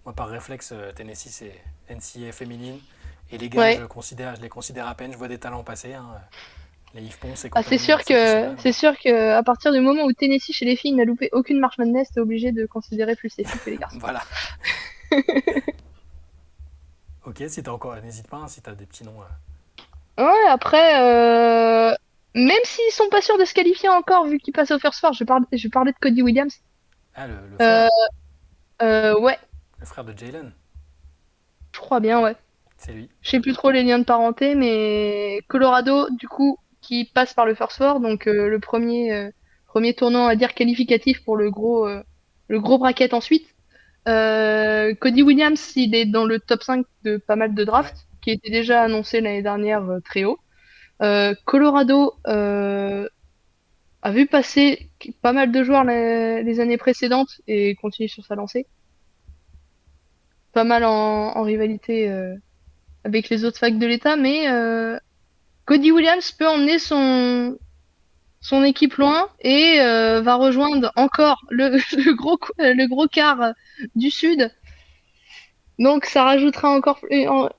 Moi, par réflexe, Tennessee, c'est NCAA féminine. Et les gars, Ouais. je les considère à peine. Je vois des talents passer. Hein. Les Yves Ponce et Ah, compagnie, exceptionnels. c'est sûr que à partir du moment où Tennessee chez les filles n'a loupé aucune March Madness, t'es obligé de considérer plus les filles que les garçons. Voilà. Ok, si t'as encore. N'hésite pas, hein, si t'as des petits noms. Ouais, après, même s'ils sont pas sûrs de se qualifier encore, vu qu'ils passent au First Four, je parlais de Cody Williams. Ah, le Euh, frère. ouais, Le frère de Jalen. je crois bien, ouais. C'est lui. Je sais plus trop les liens de parenté, mais Colorado, du coup, qui passe par le First Four, donc le premier tournoi, on va dire, qualificatif pour le gros bracket ensuite. Cody Williams, il est dans le top 5 de pas mal de Ouais. drafts, qui était déjà annoncé l'année dernière très haut. Colorado a vu passer pas mal de joueurs les années précédentes et continue sur sa lancée. Pas mal en rivalité avec les autres facs de l'État, mais Cody Williams peut emmener son équipe loin et va rejoindre encore le gros quart du Sud. Donc ça rajoutera encore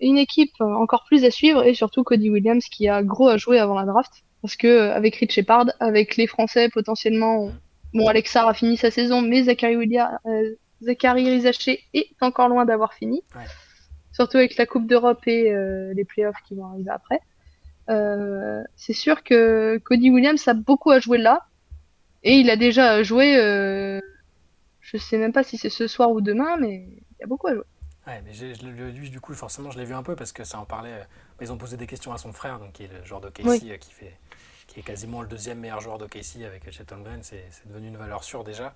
une équipe encore plus à suivre et surtout Cody Williams qui a gros à jouer avant la draft. Parce que avec Rich Shepard, avec les Français potentiellement, Mm. bon Alexa a fini sa saison, mais Zachary Rizaché est encore loin d'avoir fini. Ouais. Surtout avec la Coupe d'Europe et les playoffs qui vont arriver après. C'est sûr que Cody Williams a beaucoup à jouer là. Et il a déjà joué, je sais même pas si c'est ce soir ou demain, mais il y a beaucoup à jouer. Ouais, mais lui, du coup, forcément, je l'ai vu un peu parce que ça en parlait. Ils ont posé des questions à son frère, donc qui est le joueur de Oui. Casey, qui est quasiment le deuxième meilleur joueur de Casey avec Chet Holmgren. C'est devenu une valeur sûre déjà.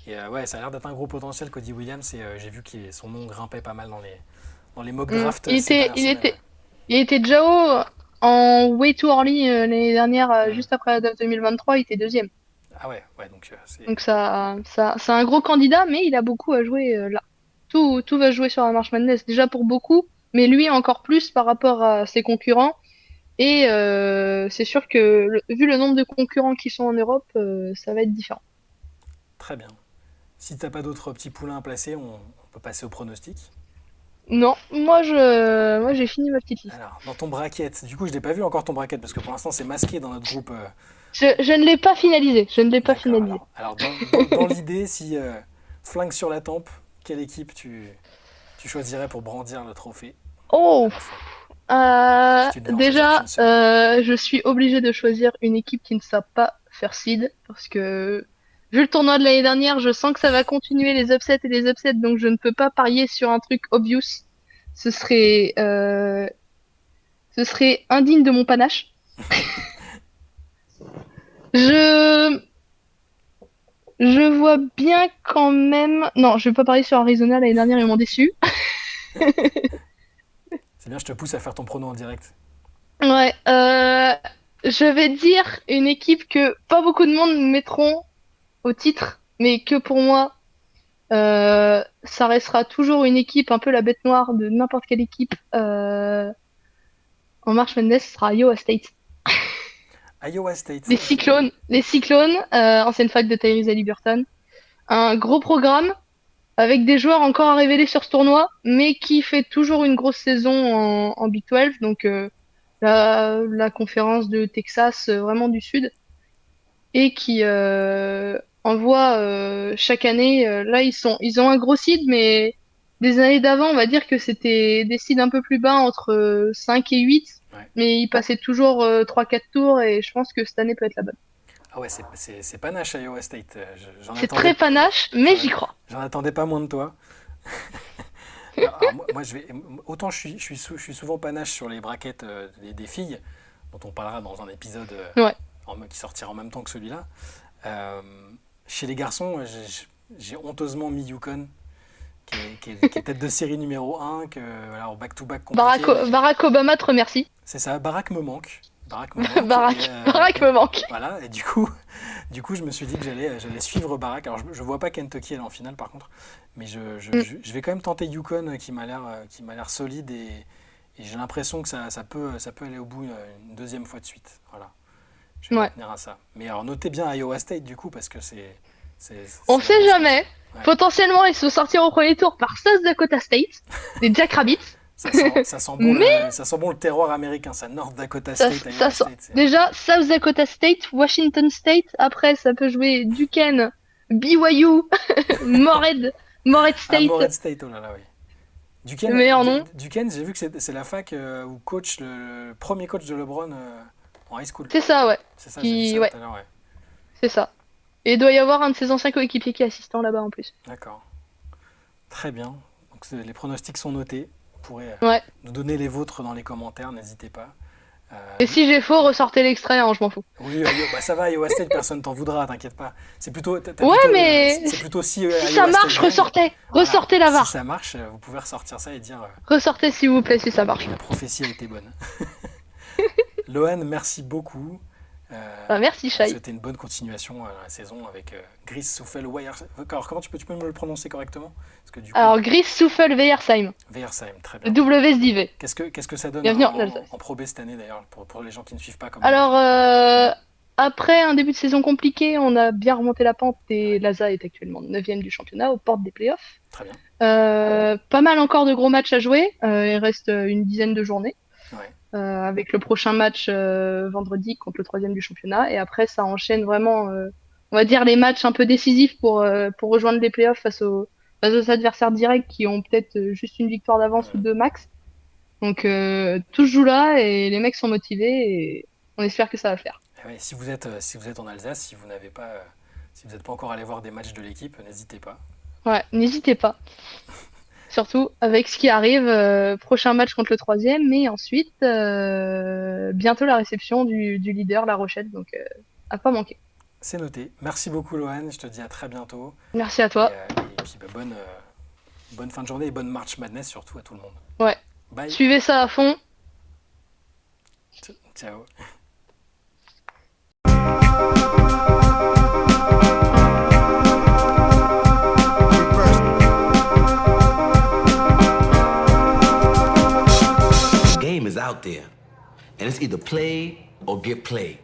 Et ouais, ça a l'air d'être un gros potentiel, Cody Williams. Et j'ai vu que son nom grimpait pas mal dans les mock drafts Il ces était, dernières il semaines. était, il était déjà haut en way too early l'année dernière, Ouais. juste après la draft 2023, il était deuxième. Ah ouais, ouais, donc c'est. Donc c'est un gros candidat, mais il a beaucoup à jouer là. Tout va se jouer sur la March Madness, déjà pour beaucoup, mais lui encore plus par rapport à ses concurrents. Et c'est sûr que vu le nombre de concurrents qui sont en Europe, ça va être différent. Très bien. Si t'as pas d'autres petits poulains à placer, on peut passer au pronostic. Non, moi j'ai fini ma petite liste. Alors, dans ton bracket, du coup, je n'ai pas vu encore ton bracket parce que pour l'instant, c'est masqué dans notre groupe. Je ne l'ai pas finalisé. Je ne l'ai pas D'accord. finalisé. Alors dans l'idée, si flingue sur la tempe, quelle équipe tu choisirais pour brandir le trophée Oh, à la fin? Si tu devais en choisir déjà, qu'une seule. je suis obligée de choisir une équipe qui ne sait pas faire seed parce que vu le tournoi de l'année dernière, je sens que ça va continuer les upsets et les upsets, donc je ne peux pas parier sur un truc obvious. Ce serait, euh, ce serait indigne de mon panache. Je, je vois bien quand même. Non, je vais pas parier sur Arizona l'année dernière, ils m'ont déçu. C'est bien, je te pousse à faire ton prono en direct. Ouais, je vais dire une équipe que pas beaucoup de monde mettront au titre, mais que pour moi, ça restera toujours une équipe un peu la bête noire de n'importe quelle équipe en March Madness, ce sera Iowa State. Iowa State. Les Cyclones, ancienne fac de Tyrese Haliburton. Un gros programme avec des joueurs encore à révéler sur ce tournoi, mais qui fait toujours une grosse saison en Big 12, donc la conférence de Texas, vraiment du Sud, et qui envoie chaque année. Là, ils ont un gros seed, mais des années d'avant, on va dire que c'était des seeds un peu plus bas, entre 5 et 8, Ouais. mais ils passaient toujours 3-4 tours, et je pense que cette année peut être la bonne. Ah ouais, c'est panache Iowa State. C'est très panache, mais j'en- j'y crois. j'en attendais pas moins de toi. Alors, moi, autant je suis souvent panache sur les brackets des filles, dont on parlera dans un épisode Ouais. qui sortira en même temps que celui-là. Euh, Chez les garçons, j'ai honteusement mis Yukon, qui est tête de série numéro 1, que, voilà, au back-to-back compliqué. Barack Obama te remercie. C'est ça, Barack me manque. Barack me manque. Barack me manque. Voilà, et du coup, je me suis dit que j'allais suivre Barack. Alors, je vois pas Kentucky aller en finale, par contre, mais je vais quand même tenter Yukon, qui m'a l'air solide, et j'ai l'impression que ça peut aller au bout une deuxième fois de suite. Voilà, je vais me Ouais. tenir à ça. Mais alors, notez bien Iowa State, du coup, parce que On c'est sait la jamais. Ouais. Potentiellement, ils se sortiront au premier tour par South Dakota State, des Jackrabbits. Ça sent bon, ça sent bon le terroir américain, ça, North Dakota State, Iowa State. Déjà, South Dakota State, Washington State. Après, ça peut jouer Duquesne, BYU, Morehead Ah, State. Morehead State, oh là là, oui. Le meilleur nom. Duquesne, j'ai vu que c'est la fac où coach le premier coach de LeBron en high school. C'est ça, ouais. C'est ça, j'ai vu ça Ouais, tout à l'heure, ouais. c'est ça. Et il doit y avoir un de ses anciens coéquipiers qui est assistant là-bas en plus. D'accord. Très bien. Donc les pronostics sont notés. Vous pourrez Ouais. nous donner les vôtres dans les commentaires, n'hésitez pas. Et si j'ai faux, ressortez l'extrait, hein, je m'en fous. Oui, bah ça va, Iowa State, personne t'en voudra, t'inquiète pas. C'est plutôt, Ouais, mais c'est plutôt si si Iowa ça marche, State gagne. ressortez. Voilà. Ressortez la Si VAR. ça marche, vous pouvez ressortir ça et dire Ressortez s'il vous plaît si ça marche. la prophétie a été bonne. Lohan, merci beaucoup. Bah, merci, Shai. C'était une bonne continuation à la saison avec Gris Souffel Weyers. Alors, comment tu peux me le prononcer correctement? Parce que du coup, Alors, Gris Souffel Veyersheim, Veyersheim, très le bien. WSDV. Qu'est-ce que ça donne Bienvenue en Alsace. en Pro B cette année d'ailleurs, pour les gens qui ne suivent pas comme Alors, après un début de saison compliqué, on a bien remonté la pente et l'ASA est actuellement 9e du championnat, aux portes des playoffs. Très bien. Pas mal encore de gros matchs à jouer. Il reste une dizaine de journées. Ouais. Avec le prochain match vendredi contre le 3e du championnat. Et après, ça enchaîne vraiment, on va dire, les matchs un peu décisifs pour rejoindre les playoffs face aux adversaires directs qui ont peut-être juste une victoire d'avance ou deux max. Donc, tout se joue là et les mecs sont motivés et on espère que ça va le faire. Et ouais, si vous êtes en Alsace, si vous n'êtes pas encore allé voir des matchs de l'équipe, n'hésitez pas. Ouais, n'hésitez pas. Surtout avec ce qui arrive, prochain match contre le 3e, mais ensuite, bientôt la réception du leader, La Rochelle, donc à pas manquer. C'est noté. Merci beaucoup, Lohan. Je te dis à très bientôt. Merci à toi. Et puis, bah, bonne fin de journée et bonne March Madness surtout à tout le monde. Ouais. Bye. Suivez ça à fond. Ciao. The game is out there, and it's either play or get played.